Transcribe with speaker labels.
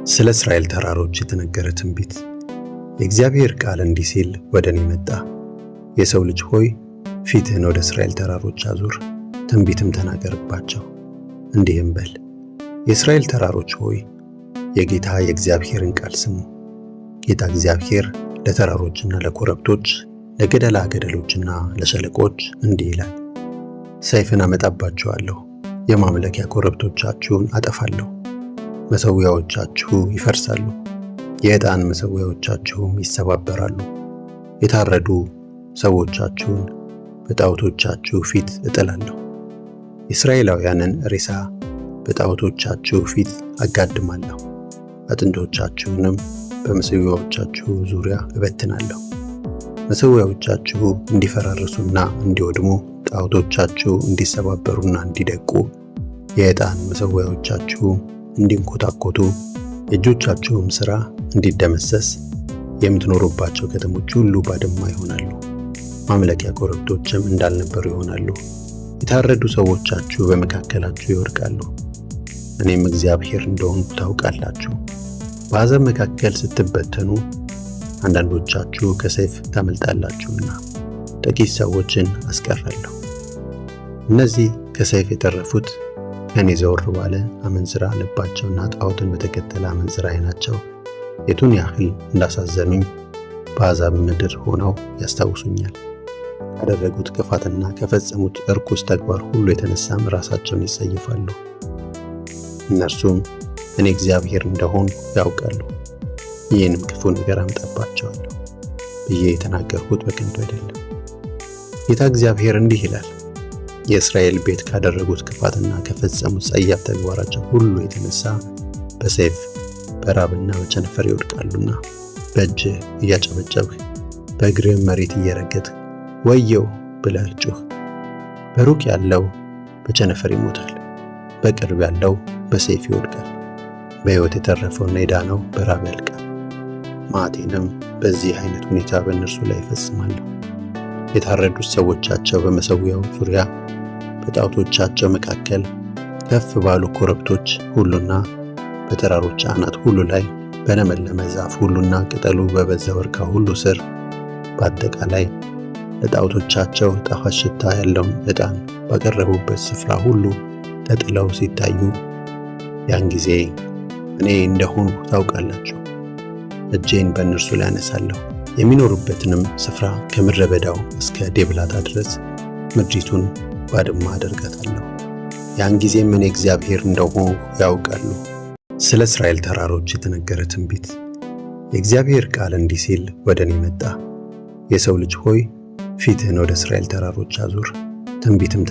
Speaker 1: ስለ እስራኤል ተራሮች የተነገረ ትንቢት። የእግዚአብሔር ቃል እንዲህ ሲል ወደ እኔ መጣ። የሰው ልጅ ሆይ ፊትህን ወደ እስራኤል ተራሮች አዙር፣ ትንቢትም ተናገርባቸው። እንዲህም በል፣ የእስራኤል ተራሮች ሆይ የጌታ የእግዚአብሔርን ቃል ስሙ። ጌታ እግዚአብሔር ለተራሮችና ለኮረብቶች፣ ለገደላ ገደሎችና ለሸለቆች እንዲህ ይላል፣ ሰይፍን አመጣባችኋለሁ፣ የማምለኪያ ኮረብቶቻችሁን አጠፋለሁ። መሠዊያዎቻችሁ ይፈርሳሉ፣ የዕጣን መሠዊያዎቻችሁም ይሰባበራሉ። የታረዱ ሰዎቻችሁን በጣዖቶቻችሁ ፊት እጥላለሁ። የእስራኤላውያንን ሬሳ በጣዖቶቻችሁ ፊት አጋድማለሁ። አጥንቶቻችሁንም በመሠዊያዎቻችሁ ዙሪያ እበትናለሁ። መሠዊያዎቻችሁ እንዲፈራርሱና እንዲወድሙ፣ ጣዖቶቻችሁ እንዲሰባበሩና እንዲደቁ፣ የዕጣን መሠዊያዎቻችሁ እንዲንኮታኮቱ፣ የእጆቻችሁም ሥራ እንዲደመሰስ፣ የምትኖሩባቸው ከተሞች ሁሉ ባድማ ይሆናሉ፣ ማምለኪያ ኮረብቶችም እንዳልነበሩ ይሆናሉ። የታረዱ ሰዎቻችሁ በመካከላችሁ ይወድቃሉ። እኔም እግዚአብሔር እንደሆንኩ ታውቃላችሁ። በአሕዛብ መካከል ስትበተኑ አንዳንዶቻችሁ ከሰይፍ ታመልጣላችሁና ጥቂት ሰዎችን አስቀራለሁ። እነዚህ ከሰይፍ የተረፉት ከእኔ ዘወር ባለ አመንዝራ ልባቸውና ጣዖትን በተከተለ አመንዝራ ዓይናቸው የቱን ያህል እንዳሳዘኑኝ በአሕዛብ ምድር ሆነው ያስታውሱኛል። ካደረጉት ክፋትና ከፈጸሙት እርኩስ ተግባር ሁሉ የተነሳም ራሳቸውን ይጸየፋሉ። እነርሱም እኔ እግዚአብሔር እንደሆንኩ ያውቃሉ። ይህንም ክፉ ነገር አመጣባቸዋለሁ ብዬ የተናገርሁት በከንቱ አይደለም። ጌታ እግዚአብሔር እንዲህ ይላል፣ የእስራኤል ቤት ካደረጉት ክፋትና ከፈጸሙት ጸያፍ ተግባራቸው ሁሉ የተነሳ በሰይፍ በራብና በቸነፈር ይወድቃሉና በእጅህ እያጨበጨብህ በእግርህም መሬት እየረገጥህ ወየው ብለህ ጩኽ። በሩቅ ያለው በቸነፈር ይሞታል፣ በቅርብ ያለው በሰይፍ ይወድቃል። በሕይወት የተረፈውና የዳነው በራብ ያልቃል። መዓቴንም በዚህ አይነት ሁኔታ በእነርሱ ላይ እፈጽማለሁ። የታረዱት ሰዎቻቸው በመሠዊያው ዙሪያ በጣዖቶቻቸው መካከል ከፍ ባሉ ኮረብቶች ሁሉና በተራሮች አናት ሁሉ ላይ በለመለመ ዛፍ ሁሉና ቅጠሉ በበዛ ወርካ ሁሉ ስር በአጠቃላይ ለጣዖቶቻቸው ጣፋጭ ሽታ ያለውን ዕጣን ባቀረቡበት ስፍራ ሁሉ ተጥለው ሲታዩ ያን ጊዜ እኔ እንደሆንኩ ታውቃላችሁ። እጄን በእነርሱ ላይ አነሳለሁ፣ የሚኖሩበትንም ስፍራ ከምድረ በዳው እስከ ዴብላታ ድረስ ምድሪቱን ባድማ አደርጋታለሁ። ያን ጊዜም እኔ እግዚአብሔር እንደሆንኩ ያውቃሉ። ስለ እስራኤል ተራሮች የተነገረ ትንቢት። የእግዚአብሔር ቃል እንዲህ ሲል ወደ እኔ መጣ። የሰው ልጅ ሆይ ፊትህን ወደ እስራኤል ተራሮች አዙር፣ ትንቢትም